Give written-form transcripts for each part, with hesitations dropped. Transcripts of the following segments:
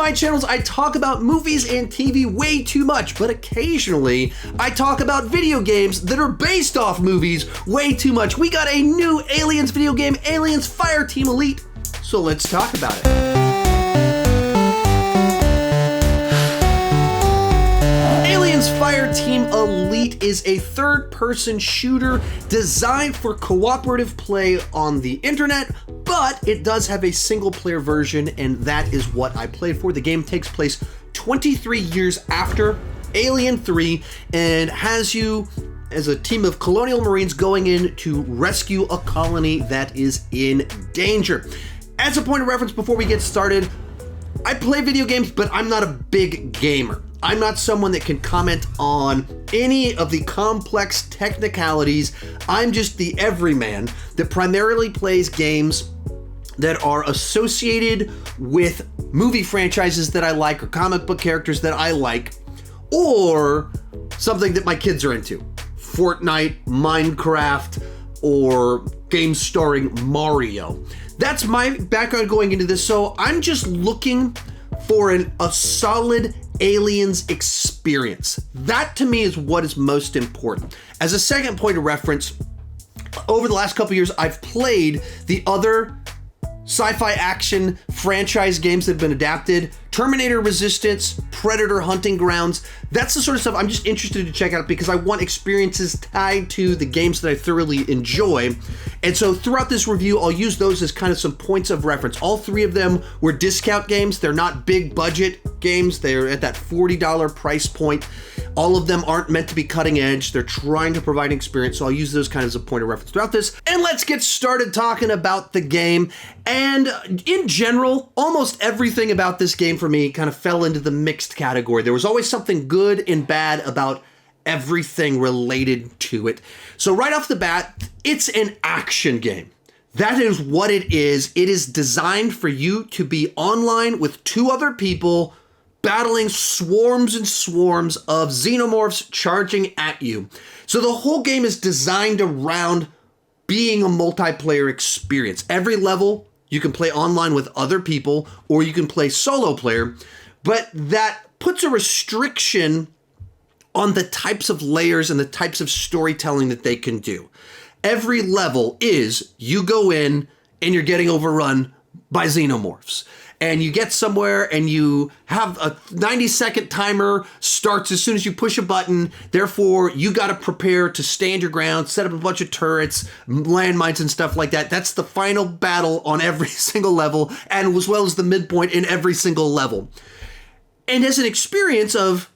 my channels, I talk about movies and TV way too much, but occasionally I talk about video games that are based off movies way too much. We got a new Aliens video game, Aliens Fireteam Elite, so let's talk about it. Fireteam Elite is a third-person shooter designed for cooperative play on the internet, but it does have a single-player version, and that is what I played for. The game takes place 23 years after Alien 3 and has you as a team of colonial marines going in to rescue a colony that is in danger. As a point of reference before we get started, I play video games, but I'm not a big gamer. I'm not someone that can comment on any of the complex technicalities. I'm just the everyman that primarily plays games that are associated with movie franchises that I like or comic book characters that I like, or something that my kids are into. Fortnite, Minecraft, or games starring Mario. That's my background going into this, so I'm just looking for a solid Aliens experience. That to me is what is most important. As a second point of reference, over the last couple years, I've played the other sci-fi action franchise games that have been adapted. Terminator Resistance, Predator Hunting Grounds. That's the sort of stuff I'm just interested to check out because I want experiences tied to the games that I thoroughly enjoy. And so throughout this review, I'll use those as kind of some points of reference. All three of them were discount games. They're not big budget games. They're at that $40 price point. All of them aren't meant to be cutting edge. They're trying to provide an experience. So I'll use those kind of as a point of reference throughout this. And let's get started talking about the game. And in general, almost everything about this game for me kind of fell into the mixed category. There was always something good and bad about everything related to it. So right off the bat, it's an action game. That is what it is. It is designed for you to be online with two other people battling swarms and swarms of xenomorphs charging at you. So the whole game is designed around being a multiplayer experience. Every level you can play online with other people or you can play solo player, but that puts a restriction on the types of layers and the types of storytelling that they can do. Every level is you go in and you're getting overrun by xenomorphs. And you get somewhere and you have a 90-second timer starts as soon as you push a button. Therefore, you got to prepare to stand your ground, set up a bunch of turrets, landmines and stuff like that. That's the final battle on every single level, and as well as the midpoint in every single level. And as an experience of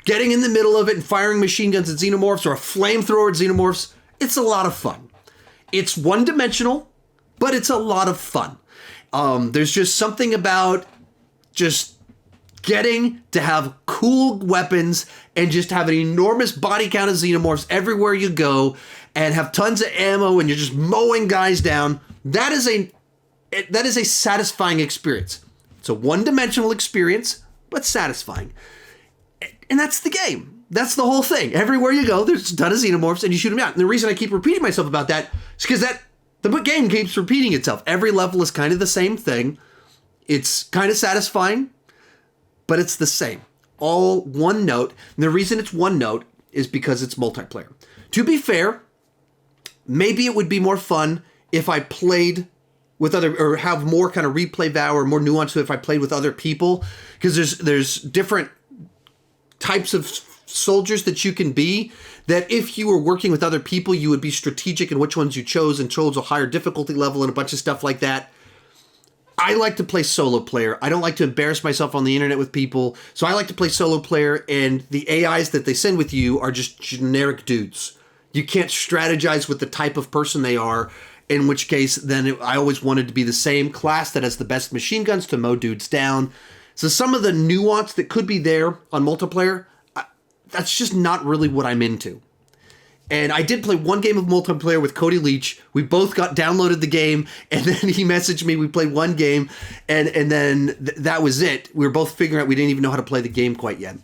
getting in the middle of it and firing machine guns at xenomorphs or a flamethrower at xenomorphs, it's a lot of fun. It's one-dimensional, but it's a lot of fun. There's just something about just getting to have cool weapons and just have an enormous body count of xenomorphs everywhere you go and have tons of ammo and you're just mowing guys down. That is a satisfying experience. It's a one-dimensional experience, but satisfying. And that's the game. That's the whole thing. Everywhere you go, there's a ton of xenomorphs and you shoot them out. And the reason I keep repeating myself about that is because the game keeps repeating itself. Every level is kind of the same thing. It's kind of satisfying, but it's the same. All one note. And the reason it's one note is because it's multiplayer. To be fair, maybe it would be more fun if I played with other, or have more kind of replay value or more nuance if I played with other people. Because there's different types of soldiers that you can be, that if you were working with other people, you would be strategic in which ones you chose and chose a higher difficulty level and a bunch of stuff like that. I like to play solo player. I don't like to embarrass myself on the internet with people, so I like to play solo player, and the AIs that they send with you are just generic dudes. You can't strategize with the type of person they are, in which case then I always wanted to be the same class that has the best machine guns to mow dudes down. So some of the nuance that could be there on multiplayer, that's just not really what I'm into. And I did play one game of multiplayer with Cody Leach. We both downloaded the game, and then he messaged me. We played one game, and then that was it. We were both figuring out we didn't even know how to play the game quite yet.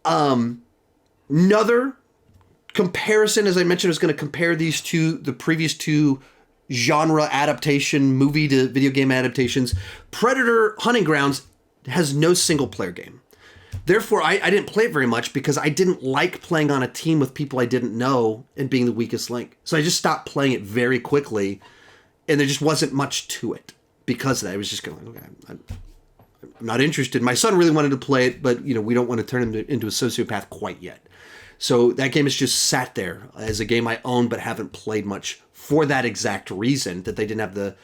Another comparison, as I mentioned, I was going to compare these to the previous two genre adaptation, movie to video game adaptations. Predator Hunting Grounds has no single player game. Therefore, I didn't play it very much because I didn't like playing on a team with people I didn't know and being the weakest link. So I just stopped playing it very quickly, and there just wasn't much to it because of that. I was just going, okay, I'm not interested. My son really wanted to play it, but we don't want to turn him into a sociopath quite yet. So that game has just sat there as a game I own but haven't played much for that exact reason, that they didn't have the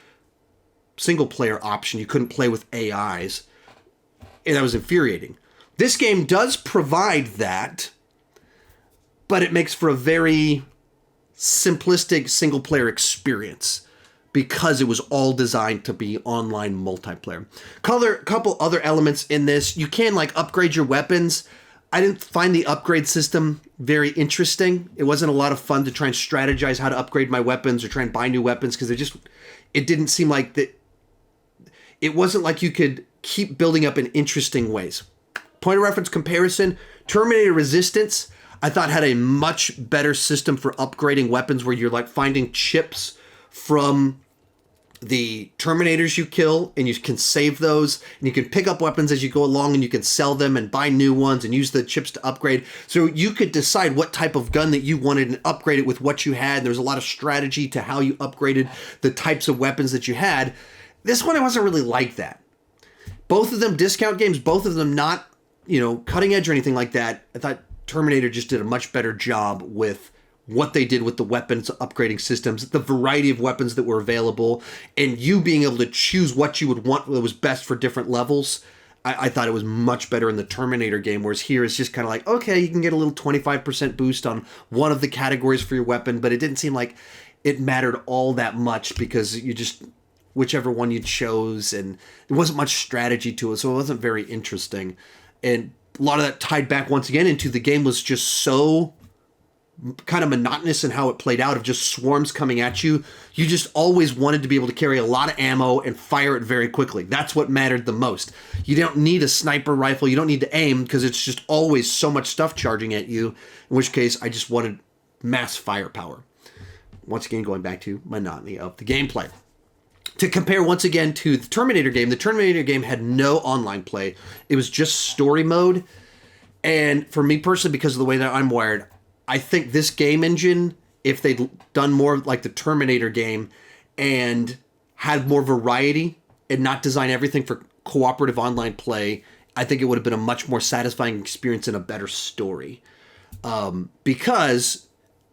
single player option. You couldn't play with AIs, and that was infuriating. This game does provide that, but it makes for a very simplistic single-player experience because it was all designed to be online multiplayer. Couple other elements in this. You can upgrade your weapons. I didn't find the upgrade system very interesting. It wasn't a lot of fun to try and strategize how to upgrade my weapons or try and buy new weapons because it didn't seem like that. It wasn't like you could keep building up in interesting ways. Point of reference comparison, Terminator Resistance, I thought had a much better system for upgrading weapons where you're finding chips from the Terminators you kill, and you can save those, and you can pick up weapons as you go along, and you can sell them and buy new ones and use the chips to upgrade. So you could decide what type of gun that you wanted and upgrade it with what you had. There was a lot of strategy to how you upgraded the types of weapons that you had. This one, I wasn't really like that. Both of them discount games, both of them not cutting edge or anything like that. I thought Terminator just did a much better job with what they did with the weapons upgrading systems, the variety of weapons that were available, and you being able to choose what you would want that was best for different levels. I thought it was much better in the Terminator game, whereas here it's just kind of okay, you can get a little 25% boost on one of the categories for your weapon, but it didn't seem like it mattered all that much because you just, whichever one you chose, and there wasn't much strategy to it, so it wasn't very interesting. And a lot of that tied back once again into the game was just so kind of monotonous in how it played out of just swarms coming at you. You just always wanted to be able to carry a lot of ammo and fire it very quickly. That's what mattered the most. You don't need a sniper rifle. You don't need to aim because it's just always so much stuff charging at you, in which case I just wanted mass firepower. Once again, going back to monotony of the gameplay. To compare once again to the Terminator game had no online play. It was just story mode. And for me personally, because of the way that I'm wired, I think this game engine, if they'd done more like the Terminator game and had more variety and not design everything for cooperative online play, I think it would have been a much more satisfying experience and a better story. Because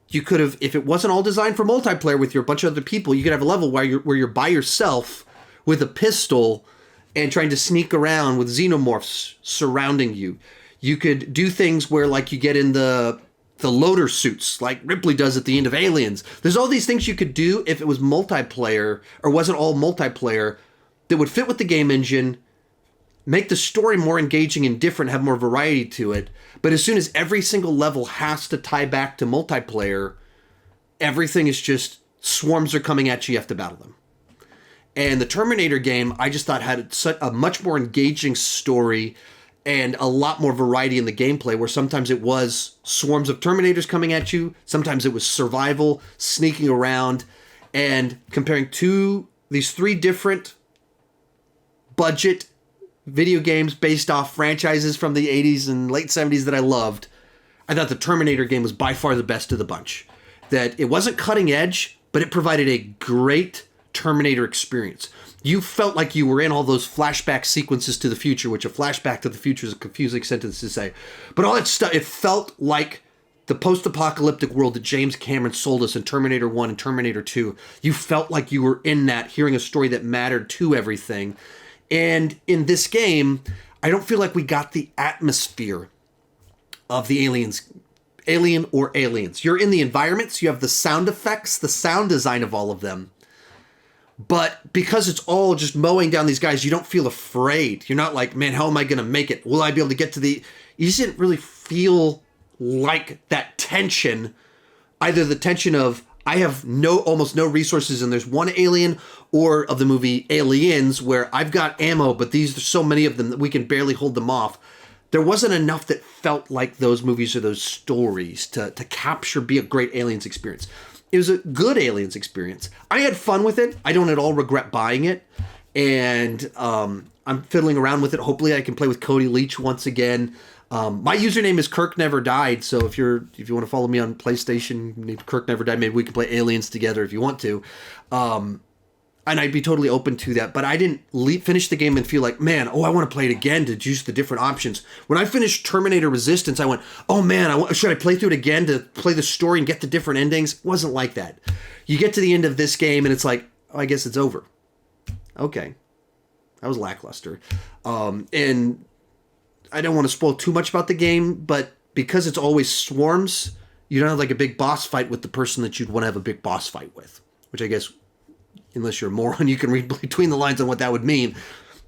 you could have, if it wasn't all designed for multiplayer with your bunch of other people, you could have a level where you're by yourself with a pistol and trying to sneak around with xenomorphs surrounding you. You could do things where you get in the loader suits like Ripley does at the end of Aliens. There's all these things you could do if it was multiplayer or wasn't all multiplayer that would fit with the game engine, make the story more engaging and different, have more variety to it. But as soon as every single level has to tie back to multiplayer, everything is just swarms are coming at you, you have to battle them. And the Terminator game, I just thought had a much more engaging story and a lot more variety in the gameplay, where sometimes it was swarms of Terminators coming at you, sometimes it was survival, sneaking around, and comparing these three different budget video games based off franchises from the 80s and late 70s that I loved, I thought the Terminator game was by far the best of the bunch. That it wasn't cutting edge, but it provided a great Terminator experience. You felt like you were in all those flashback sequences to the future, which a flashback to the future is a confusing sentence to say. But all that stuff, it felt like the post-apocalyptic world that James Cameron sold us in Terminator 1 and Terminator 2. You felt like you were in that, hearing a story that mattered to everything. And in this game, I don't feel like we got the atmosphere of the Alien or Aliens. You're in the environments, you have the sound effects, the sound design of all of them. But because it's all just mowing down these guys, you don't feel afraid. You're not like, man, how am I going to make it? Will I be able to get to the... You just didn't really feel like that tension. Either the tension of, I have almost no resources and there's one alien, or of the movie Aliens, where I've got ammo, but there's so many of them that we can barely hold them off. There wasn't enough that felt like those movies or those stories to be a great Aliens experience. It was a good Aliens experience. I had fun with it. I don't at all regret buying it. And I'm fiddling around with it. Hopefully I can play with Cody Leach once again. My username is kirkneverdied, so if you want to follow me on PlayStation, kirkneverdied, maybe we can play Aliens together if you want to. And I'd be totally open to that. But I didn't finish the game and feel like, man, I want to play it again to juice the different options. When I finished Terminator Resistance, I went, oh man, should I play through it again to play the story and get the different endings? It wasn't like that. You get to the end of this game and it's like, oh, I guess it's over. Okay. That was lackluster. And I don't want to spoil too much about the game, but because it's always swarms, you don't have like a big boss fight with the person that you'd want to have a big boss fight with, which I guess, unless you're a moron, you can read between the lines on what that would mean.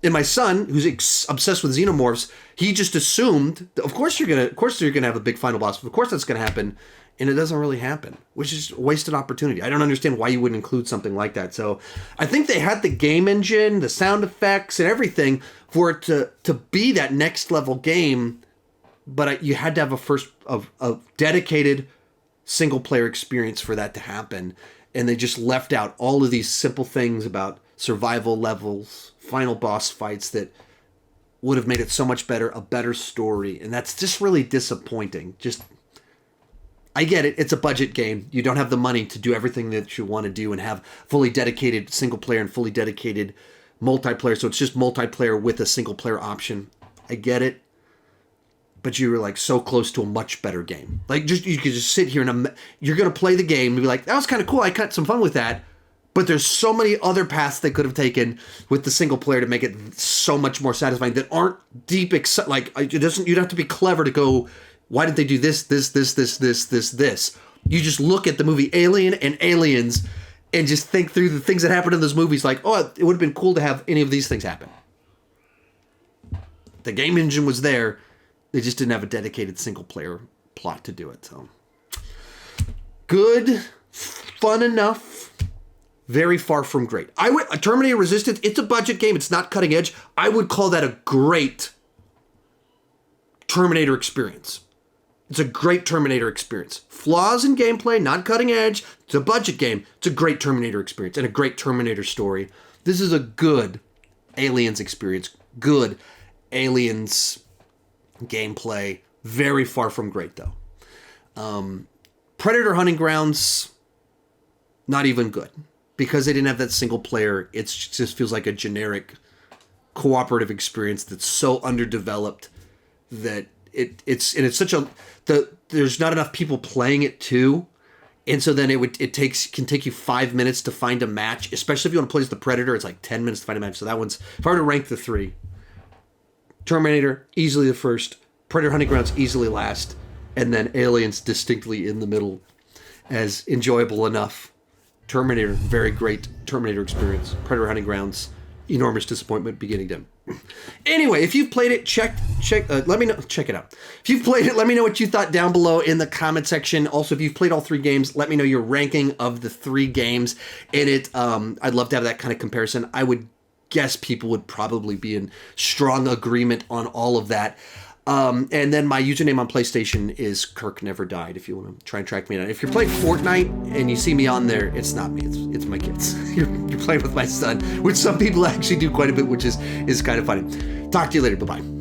And my son, who's obsessed with Xenomorphs, he just assumed, of course you're gonna have a big final boss. Of course that's gonna happen, and it doesn't really happen, which is a wasted opportunity. I don't understand why you wouldn't include something like that. So I think they had the game engine, the sound effects, and everything for it to be that next level game, but you had to have a dedicated single player experience for that to happen. And they just left out all of these simple things about survival levels, final boss fights that would have made it so much better, a better story. And that's just really disappointing. I get it. It's a budget game. You don't have the money to do everything that you want to do and have fully dedicated single player and fully dedicated multiplayer. So it's just multiplayer with a single player option. I get it. But you were like so close to a much better game. Like you could just sit here and you're going to play the game and be like, that was kind of cool. I had some fun with that. But there's so many other paths they could have taken with the single player to make it so much more satisfying that aren't deep. You'd have to be clever to go, why did they do this? You just look at the movie Alien and Aliens and just think through the things that happened in those movies. Like, oh, it would have been cool to have any of these things happen. The game engine was there. They just didn't have a dedicated single-player plot to do it. So, good, fun enough, very far from great. Terminator Resistance, it's a budget game. It's not cutting edge. I would call that a great Terminator experience. It's a great Terminator experience. Flaws in gameplay, not cutting edge. It's a budget game. It's a great Terminator experience and a great Terminator story. This is a good Aliens experience. Good Aliens gameplay. Very far from great, though. Predator Hunting Grounds, not even good. Because they didn't have that single player, it just feels like a generic cooperative experience that's so underdeveloped that there's not enough people playing it too. And so then can take you 5 minutes to find a match, especially if you want to play as the Predator. It's like 10 minutes to find a match. So that one's, if I were to rank the three, Terminator, easily the first. Predator Hunting Grounds, easily last. And then Aliens, distinctly in the middle, as enjoyable enough. Terminator, very great Terminator experience. Predator Hunting Grounds, enormous disappointment beginning to end. Anyway, if you've played it, let me know. Check it out. If you've played it, let me know what you thought down below in the comment section. Also, if you've played all three games, let me know your ranking of the three games in it. I'd love to have that kind of comparison. I would guess people would probably be in strong agreement on all of that. And then my username on PlayStation is kirkneverdied if you want to try and track me down. If you're playing Fortnite and you see me on there, it's not me, it's my kids. You're playing with my son, which some people actually do quite a bit, which is kind of funny. Talk to you later. Bye-bye.